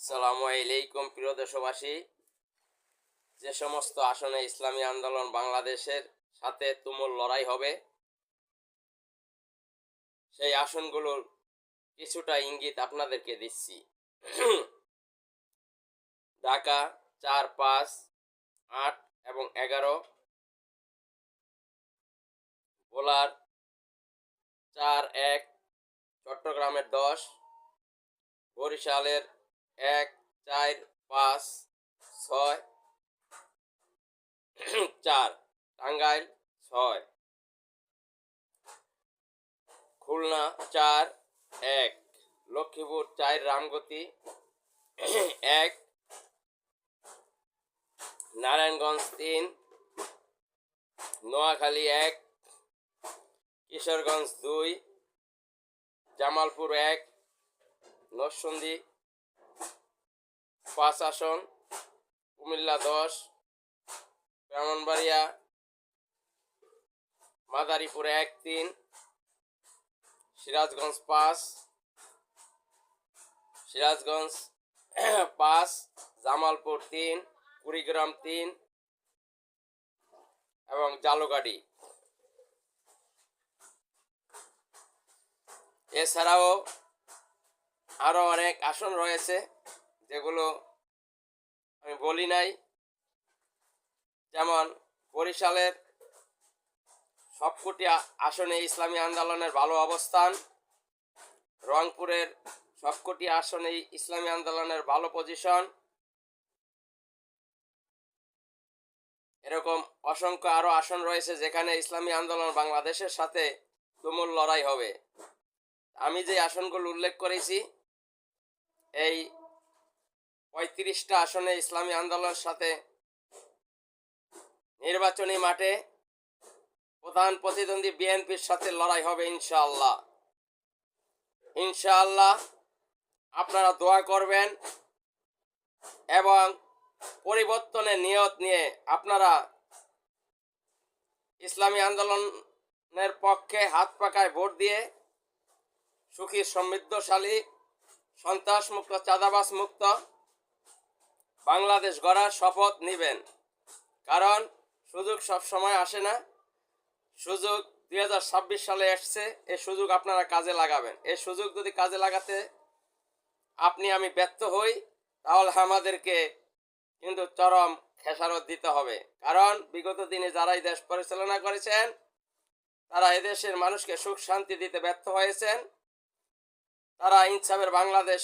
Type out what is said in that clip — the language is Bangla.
আসসালামু আলাইকুম প্রিয় দেশবাসী। যে সমস্ত আসনে ইসলামী আন্দোলন বাংলাদেশের সাথে তুমুল লড়াই হবে, সেই আসনগুলোর কিছুটা ইঙ্গিত আপনাদেরকে দিচ্ছি। ঢাকা 4, 5, 8 এবং 11, ভোলার 4, 1, চট্টগ্রামের 10, বরিশালের 1, 4, 5, 6, 4, টাঙ্গাইল 6, খুলনা 4, 1, লক্ষ্মীপুর 4, রামগতি 1, নারায়ণগঞ্জ 3, নোয়াখালী 1, কিশোরগঞ্জ 2, জামালপুর 1, নরসিংদী 5 আসন, কুমিল্লা 10, ব্রাহ্মণবাড়িয়া, মাদারীপুর 1, 3, সিরাজগঞ্জ 5, সিরাজগঞ্জ 5, জামালপুর 3, কুড়িগ্রাম 3 এবং জালুকাঠি। এছাড়াও আরও অনেক আসন রয়েছে যেগুলো আমি বলি নাই, যেমন বরিশালের সবকটি আসনে ইসলামী আন্দোলনের ভালো অবস্থান, রংপুরের সবকটি আসনে ইসলামী আন্দোলনের ভালো পজিশন, এরকম অসংখ্য আরও আসন রয়েছে যেখানে ইসলামী আন্দোলন বাংলাদেশের সাথে তুমুল লড়াই হবে। আমি যে আসনগুলো উল্লেখ করেছি, এই 35টা আসনে ইসলামী আন্দোলনের সাথে নির্বাচনী মাঠে প্রধান প্রতিদ্বন্দ্বী বিএনপির সাথে লড়াই হবে ইনশাআল্লাহ। ইনশাআল্লাহ আপনারা দোয়া করবেন এবং পরিবর্তনের নিয়ত নিয়ে আপনারা ইসলামী আন্দোলনের পক্ষে হাত পাকায় ভোট দিয়ে সুখী সমৃদ্ধশালী সন্ত্রাস মুক্ত চাঁদাবাজ মুক্ত বাংলাদেশ গড়ার শপথ নেবেন। কারণ সুযোগ সব সময় আসে না, সুযোগ 2026 সালে এসছে। এই সুযোগ আপনারা কাজে লাগাবেন। এই সুযোগ যদি কাজে লাগাতে আমি ব্যর্থ হই, তাহলে আমাদেরকে কিন্তু চরম খেসারত দিতে হবে। কারণ বিগত দিনে যারা এই দেশ পরিচালনা করেছেন, তারা এদেশের মানুষকে সুখ শান্তি দিতে ব্যর্থ হয়েছেন। তারা ইনসাফের বাংলাদেশ